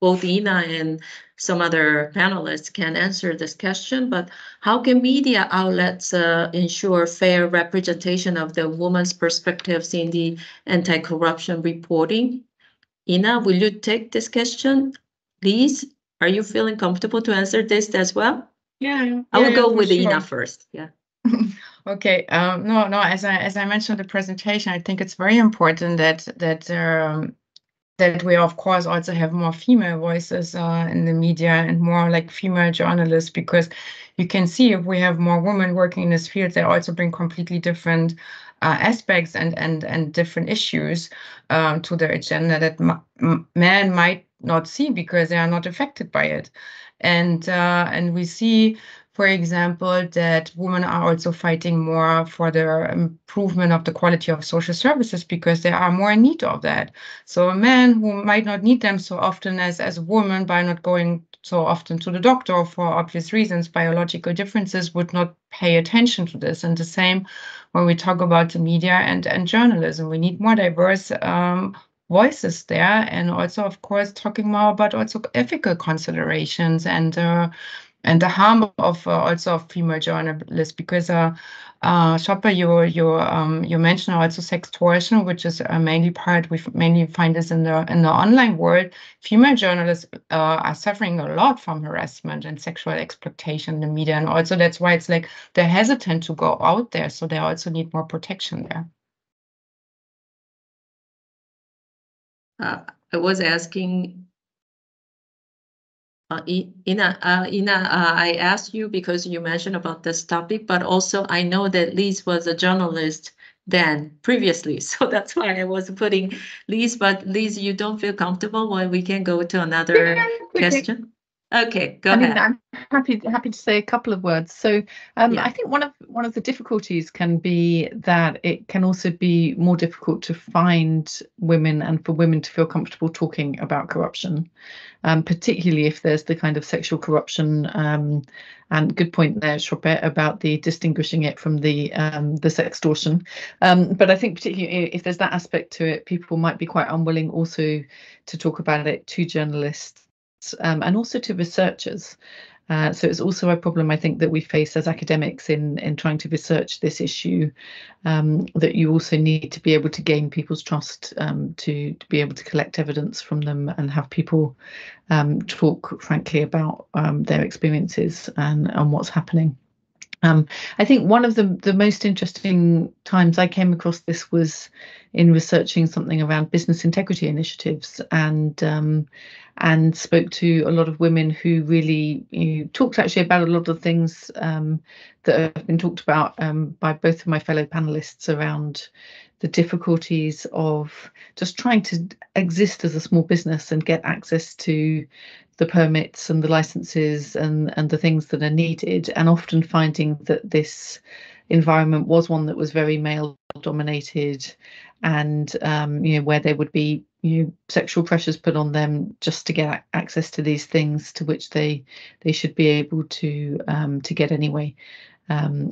both Ina and some other panelists can answer this question, but how can media outlets ensure fair representation of the woman's perspectives in the anti-corruption reporting? Ina, will you take this question, please? Are you feeling comfortable to answer this as well? Yeah, I will go with sure. Ina first. Yeah. Okay. No. As I mentioned in the presentation, I think it's very important that we, of course, also have more female voices in the media and more like female journalists, because you can see if we have more women working in this field, they also bring completely different aspects and different issues to their agenda that men might not see because they are not affected by it. And we see, for example, that women are also fighting more for the improvement of the quality of social services because they are more in need of that. So a man who might not need them so often as a woman, by not going so often to the doctor for obvious reasons, biological differences, would not pay attention to this. And the same when we talk about the media and journalism, we need more diverse voices there, and also, of course, talking more about also ethical considerations and the harm of also of female journalists, because Shopper, you mentioned also sextortion, which is a mainly part we mainly find this in the online world. Female journalists are suffering a lot from harassment and sexual exploitation in the media, and also that's why it's like they're hesitant to go out there, so they also need more protection there. I was asking Ina, I asked you because you mentioned about this topic, but also I know that Lise was a journalist then previously, so that's why I was putting Lise. But Lise, you don't feel comfortable when we can go to another question? Okay, go ahead. I'm happy to say a couple of words. So I think one of the difficulties can be that it can also be more difficult to find women and for women to feel comfortable talking about corruption, particularly if there's the kind of sexual corruption. And good point there, Chopet, about the distinguishing it from the sextortion. But I think particularly if there's that aspect to it, people might be quite unwilling also to talk about it to journalists. And also to researchers. So it's also a problem, I think, that we face as academics in trying to research this issue, that you also need to be able to gain people's trust, to be able to collect evidence from them and have people talk frankly about their experiences and what's happening. I think one of the most interesting times I came across this was in researching something around business integrity initiatives, and spoke to a lot of women who really talked actually about a lot of things that have been talked about by both of my fellow panelists around the difficulties of just trying to exist as a small business and get access to the permits and the licenses and the things that are needed, and often finding that this environment was one that was very male dominated, and where there would be sexual pressures put on them just to get access to these things to which they should be able to get anyway,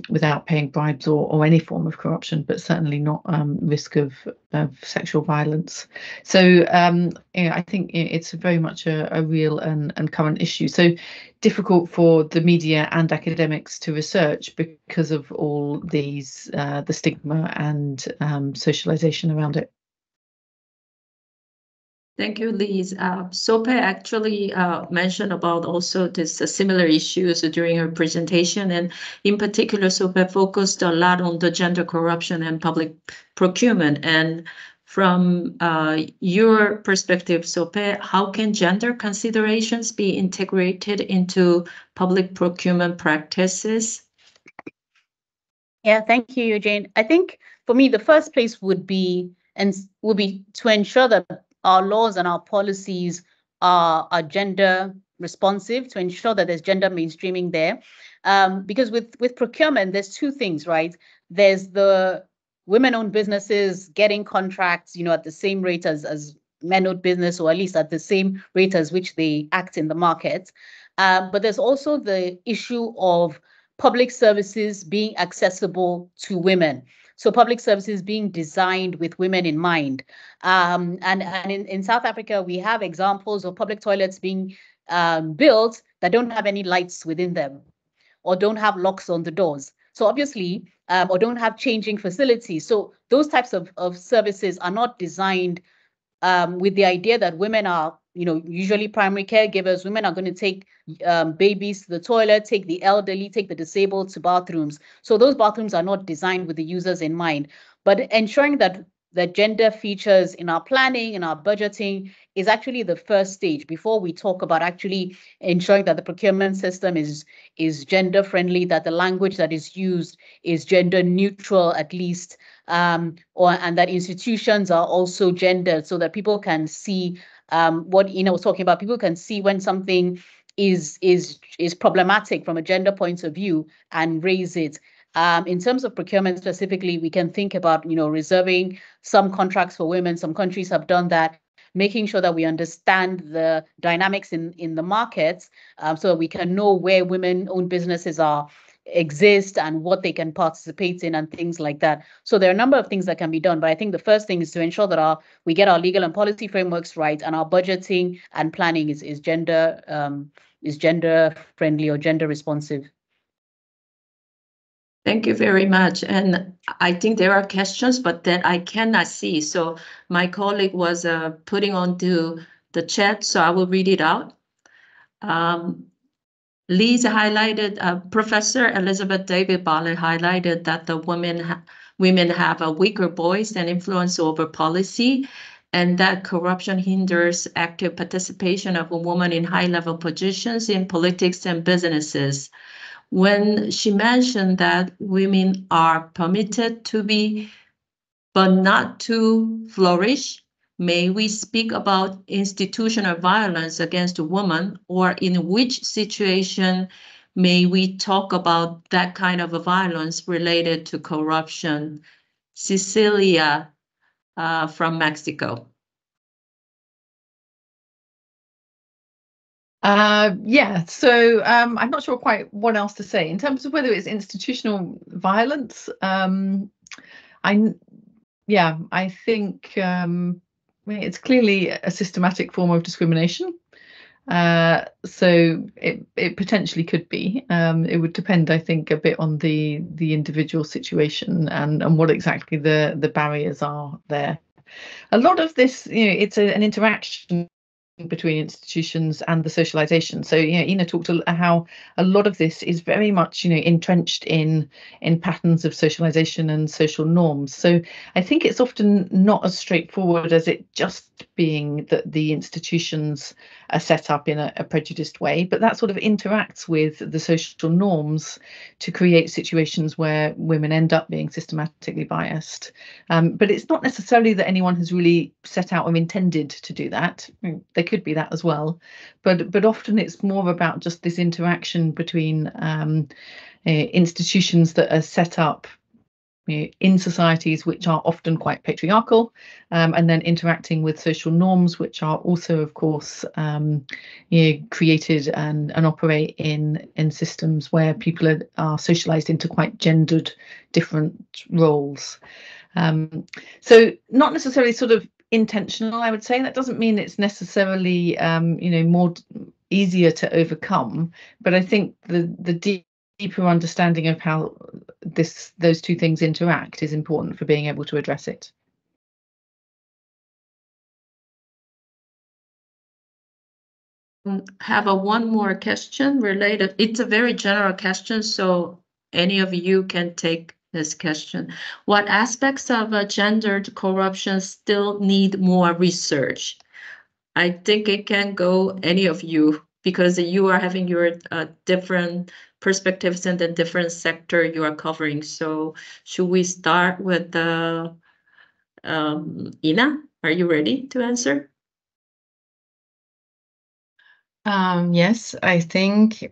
without paying bribes or any form of corruption, but certainly not risk of sexual violence. So I think it's very much a real and current issue. So difficult for the media and academics to research because of all these the stigma and socialization around it. Thank you, Lise. Sope actually mentioned about also this similar issues during her presentation, and in particular, Sope focused a lot on the gender corruption and public procurement. And from your perspective, Sope, how can gender considerations be integrated into public procurement practices? Yeah, thank you, Eugene. I think for me, the first place would be to ensure that our laws and our policies are gender responsive, to ensure that there's gender mainstreaming there. Because with procurement, there's two things, right? There's the women-owned businesses getting contracts, at the same rate as men-owned business, or at least at the same rate as which they act in the market. But there's also the issue of public services being accessible to women. So public services being designed with women in mind. And in South Africa, we have examples of public toilets being built that don't have any lights within them, or don't have locks on the doors. So obviously, or don't have changing facilities. So those types of services are not designed with the idea that women are, usually primary caregivers. Women are going to take babies to the toilet, take the elderly, take the disabled to bathrooms. So those bathrooms are not designed with the users in mind. But ensuring that the gender features in our planning and our budgeting is actually the first stage before we talk about actually ensuring that the procurement system is gender friendly, that the language that is used is gender neutral at least, and that institutions are also gendered so that people can see what Ina was talking about. People can see when something is problematic from a gender point of view and raise it. In terms of procurement specifically, we can think about, reserving some contracts for women. Some countries have done that, making sure that we understand the dynamics in the markets, so that we can know where women-owned businesses exist and what they can participate in and things like that. So there are a number of things that can be done, but I think the first thing is to ensure that we get our legal and policy frameworks right, and our budgeting and planning is gender friendly or gender responsive. Thank you very much. And I think there are questions, but that I cannot see. So my colleague was putting onto the chat, so I will read it out. Lisa highlighted, Professor Elizabeth David Bartlett highlighted that the women have a weaker voice and influence over policy, and that corruption hinders active participation of a woman in high-level positions in politics and businesses. When she mentioned that women are permitted to be, but not to flourish, may we speak about institutional violence against a woman, or in which situation may we talk about that kind of a violence related to corruption? Cecilia from Mexico. Yeah, so I'm not sure quite what else to say in terms of whether it's institutional violence. I think it's clearly a systematic form of discrimination. So it potentially could be. It would depend, I think, a bit on the individual situation and what exactly the barriers are there. A lot of this, it's an interaction between institutions and the socialization. So, Ina talked how a lot of this is very much, entrenched in patterns of socialization and social norms. So I think it's often not as straightforward as it just being that the institutions are set up in a prejudiced way, but that sort of interacts with the social norms to create situations where women end up being systematically biased. But it's not necessarily that anyone has really set out or intended to do that. There could be that as well, but often it's more about just this interaction between institutions that are set up in societies which are often quite patriarchal, and then interacting with social norms which are also, of course, created and operate in systems where people are socialized into quite gendered different roles. So not necessarily sort of intentional, I would say. That doesn't mean it's necessarily more easier to overcome, but I think the deeper understanding of how those two things interact is important for being able to address it. Have one more question related. It's a very general question, so any of you can take this question. What aspects of gendered corruption still need more research? I think it can go any of you, because you are having your different perspectives in the different sector you are covering. So should we start with Ina? Are you ready to answer? Yes, I think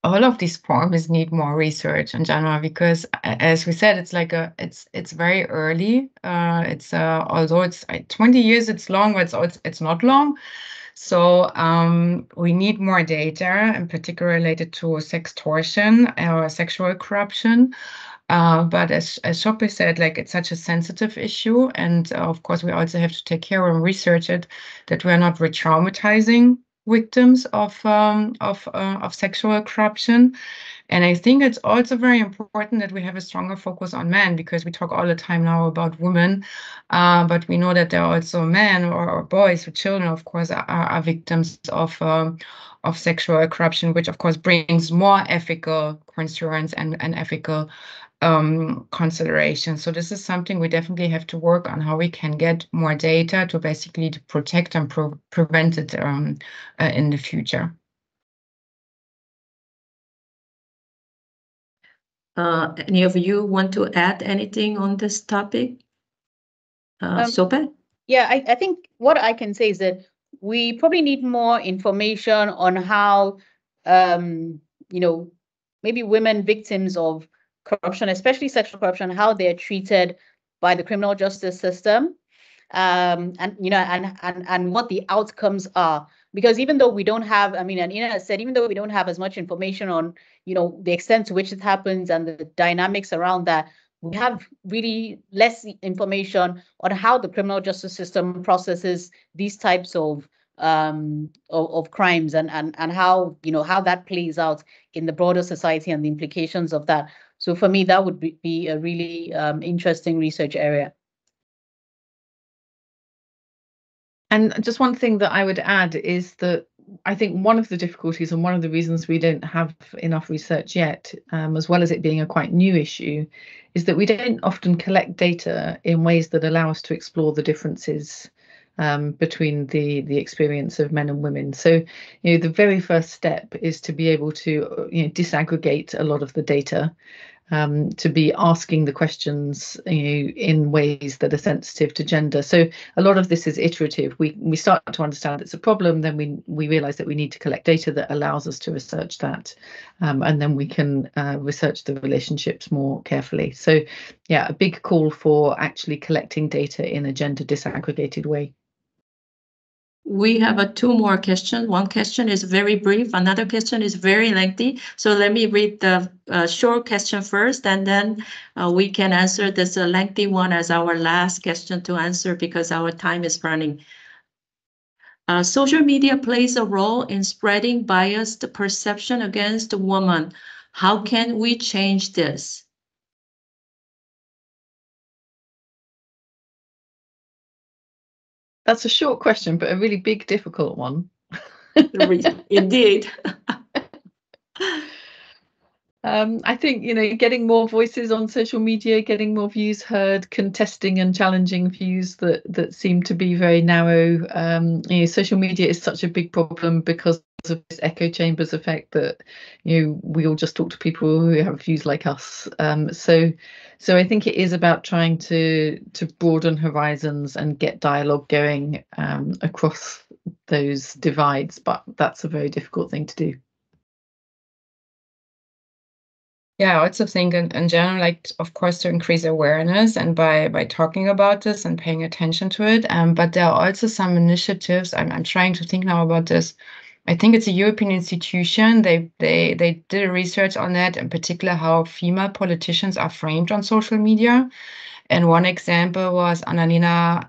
all of these problems need more research in general, because as we said, it's like it's very early. It's although it's 20 years, it's long, but it's not long. So we need more data, in particular related to sextortion or sexual corruption. But as Shoppe said, like, it's such a sensitive issue, and of course we also have to take care and research it, that we're not re-traumatizing victims of sexual corruption. And I think it's also very important that we have a stronger focus on men, because we talk all the time now about women, but we know that there are also men or boys or children, of course, are victims of sexual corruption, which of course brings more ethical concerns and ethical considerations. So this is something we definitely have to work on, how we can get more data to basically protect and prevent it in the future. Any of you want to add anything on this topic? Sope? Yeah, I think what I can say is that we probably need more information on how, maybe women victims of corruption, especially sexual corruption, how they're treated by the criminal justice system, and what the outcomes are. Because even though we don't have, and Ina said, even though we don't have as much information on, the extent to which it happens and the dynamics around that, we have really less information on how the criminal justice system processes these types of of crimes and how, how that plays out in the broader society and the implications of that. So for me, that would be a really interesting research area. And just one thing that I would add is that I think one of the difficulties and one of the reasons we don't have enough research yet, as well as it being a quite new issue, is that we don't often collect data in ways that allow us to explore the differences between the experience of men and women. So, the very first step is to be able to disaggregate a lot of the data, to be asking the questions in ways that are sensitive to gender. So a lot of this is iterative. We start to understand it's a problem, then we realize that we need to collect data that allows us to research that, and then we can research the relationships more carefully. So yeah, a big call for actually collecting data in a gender disaggregated way. We have 2 more questions. One question is very brief. Another question is very lengthy. So let me read the short question first, and then we can answer this lengthy one as our last question to answer because our time is running. Social media plays a role in spreading biased perception against women. How can we change this? That's a short question, but a really big, difficult one. Indeed. I think, getting more voices on social media, getting more views heard, contesting and challenging views that seem to be very narrow. Social media is such a big problem because of this echo chambers effect that, we all just talk to people who have views like us. So I think it is about trying to broaden horizons and get dialogue going across those divides, but that's a very difficult thing to do. Yeah, I also think in general, like, of course, to increase awareness and by talking about this and paying attention to it. But there are also some initiatives. I'm trying to think now about this. I think it's a European institution. They did a research on that, in particular how female politicians are framed on social media. And one example was Annalena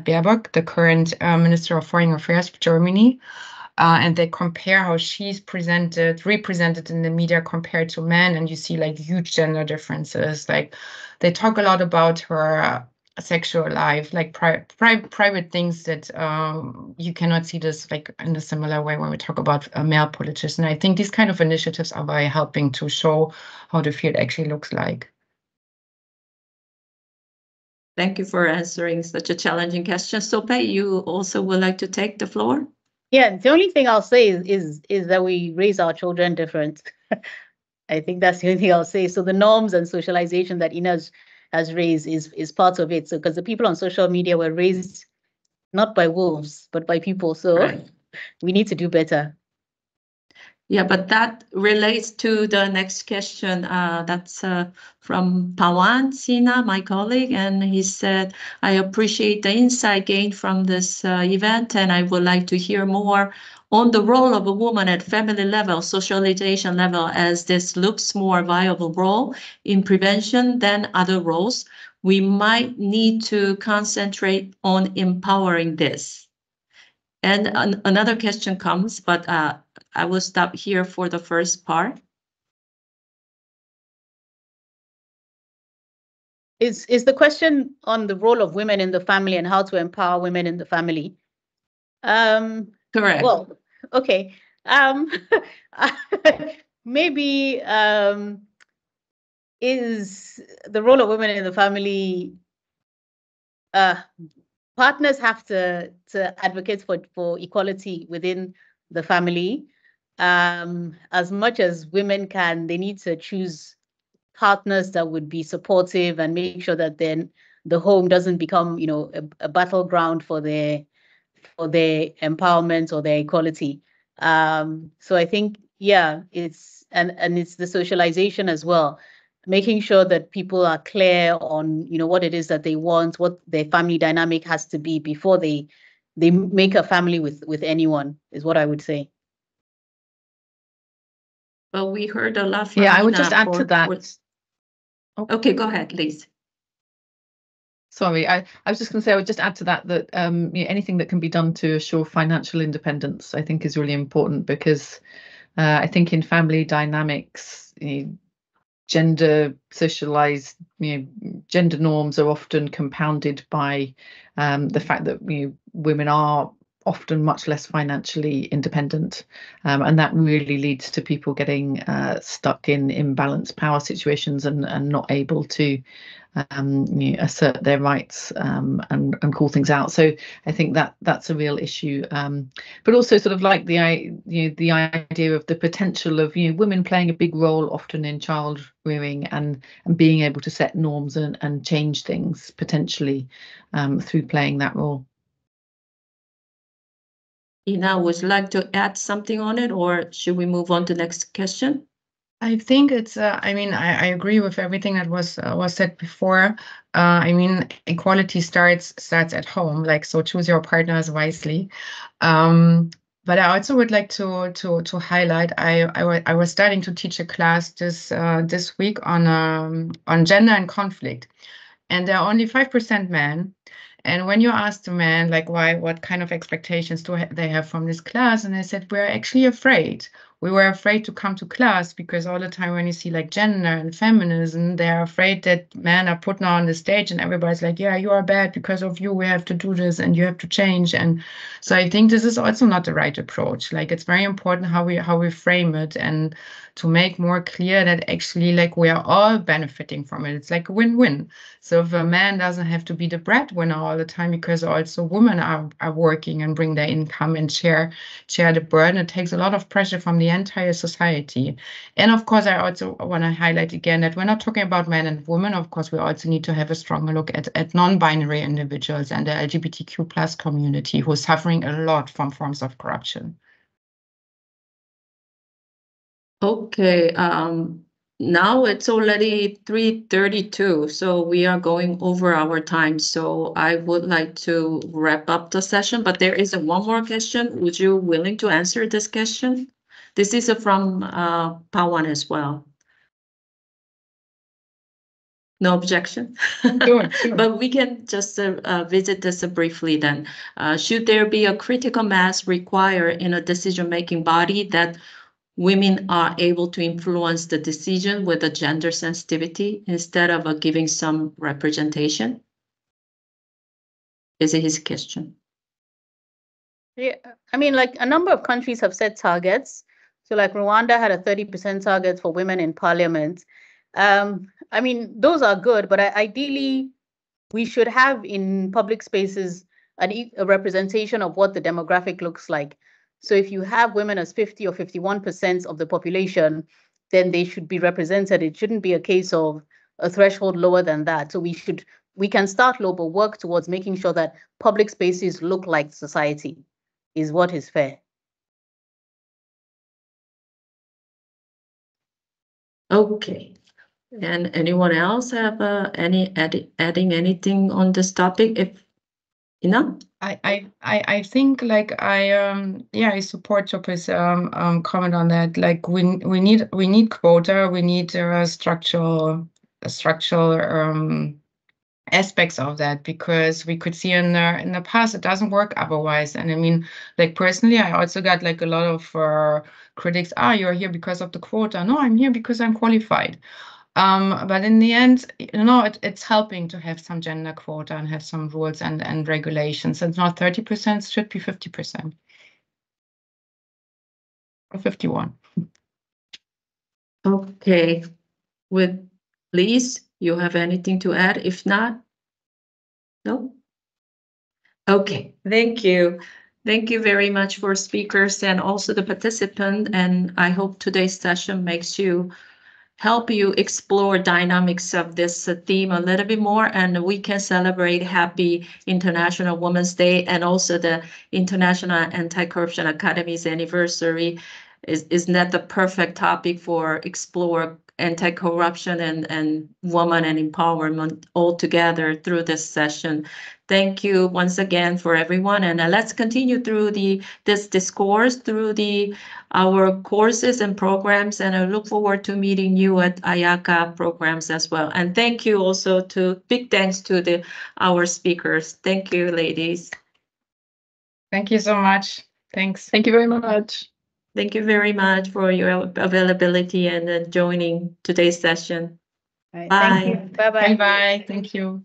Baerbock, the current Minister of Foreign Affairs of Germany. And they compare how she's represented in the media compared to men, and you see like huge gender differences. Like they talk a lot about her sexual life, like private things that you cannot see this like in a similar way when we talk about a male politician. I think these kind of initiatives are very helping to show how the field actually looks like. Thank you for answering such a challenging question. Sope, you also would like to take the floor? Yeah, the only thing I'll say is that we raise our children different. I think that's the only thing I'll say. So the norms and socialization that Ina has raised is part of it. So because the people on social media were raised not by wolves, but by people. So right. We need to do better. Yeah, but that relates to the next question. That's from Pawan Sina, my colleague, and he said, I appreciate the insight gained from this event, and I would like to hear more on the role of a woman at family level, socialization level, as this looks more viable role in prevention than other roles. We might need to concentrate on empowering this. And another question comes, but I will stop here for the first part. Is the question on the role of women in the family and how to empower women in the family? Correct. Well, okay. Maybe is the role of women in the family, partners have to advocate for equality within the family. As much as women can, they need to choose partners that would be supportive and make sure that then the home doesn't become, a battleground for their empowerment or their equality. So I think, yeah, it's the socialization as well, making sure that people are clear on, what it is that they want, what their family dynamic has to be before they make a family with anyone, is what I would say. Well, we heard a lot from I would just add to that. Okay, go ahead, Liz. Sorry, I was just going to say, I would just add to that anything that can be done to assure financial independence, I think, is really important, because I think in family dynamics, gender socialized, gender norms are often compounded by the fact that women are often much less financially independent, and that really leads to people getting stuck in imbalanced power situations and not able to assert their rights and call things out. So I think that's a real issue, but also sort of like the idea of the potential of women playing a big role often in child rearing and being able to set norms and change things potentially through playing that role. Ina, would you like to add something on it, or should we move on to the next question? I think it's. I mean, I agree with everything that was said before. I mean, equality starts at home. Like, so choose your partners wisely. But I also would like to highlight. I was starting to teach a class this week on gender and conflict, and there are only 5% men. And when you ask the men, like, why, what kind of expectations do they have from this class? And I said, we're actually afraid. We were afraid to come to class because all the time when you see like gender and feminism, they're afraid that men are put now on the stage and everybody's like, yeah, you are bad because of you. We have to do this and you have to change. And so I think this is also not the right approach. Like, it's very important how we frame it and to make more clear that actually like we are all benefiting from it. It's like a win-win. So if a man doesn't have to be the breadwinner all the time, because also women are working and bring their income and share the burden, it takes a lot of pressure from the entire society. And of course, I also want to highlight again that we're not talking about men and women. Of course, we also need to have a stronger look at non-binary individuals and the LGBTQ plus community who is suffering a lot from forms of corruption. Okay, now it's already 3:32, so we are going over our time. So I would like to wrap up the session, but there is one more question. Would you willing to answer this question? This is from Pawan as well. No objection? Sure. But we can just visit this briefly then. Should there be a critical mass required in a decision-making body that women are able to influence the decision with a gender sensitivity instead of giving some representation? Is it his question? Yeah, I mean, like a number of countries have set targets. So like Rwanda had a 30% target for women in parliament. I mean, those are good, but ideally we should have in public spaces a representation of what the demographic looks like. So if you have women as 50 or 51% of the population, then they should be represented. It shouldn't be a case of a threshold lower than that. So we can start low, but work towards making sure that public spaces look like society is what is fair. Okay. And anyone else have adding anything on this topic? If I think like I support Chope's comment on that. Like we need quota, we need structural aspects of that, because we could see in the past it doesn't work otherwise. And I mean, like personally, I also got like a lot of critics. You're here because of the quota. No, I'm here because I'm qualified. But in the end, it's helping to have some gender quota and have some rules and regulations. It's not 30%, it should be 50%. Or 51. Okay. With Lise, you have anything to add? If not, no? Okay, thank you. Thank you very much for speakers and also the participant. And I hope today's session help you explore dynamics of this theme a little bit more, and we can celebrate happy International Women's Day and also the International Anti-Corruption Academy's anniversary. Isn't that the perfect topic for explore anti-corruption and woman and empowerment all together through this session. Thank you once again for everyone, and let's continue through this discourse through our courses and programs, and I look forward to meeting you at IACA programs as well. And thank you also big thanks to our speakers. Thank you, ladies. Thank you so much. Thanks. Thank you very much. Thank you very much for your availability and joining today's session. All right, Bye. thank you. Bye-bye. Bye-bye. Thank you.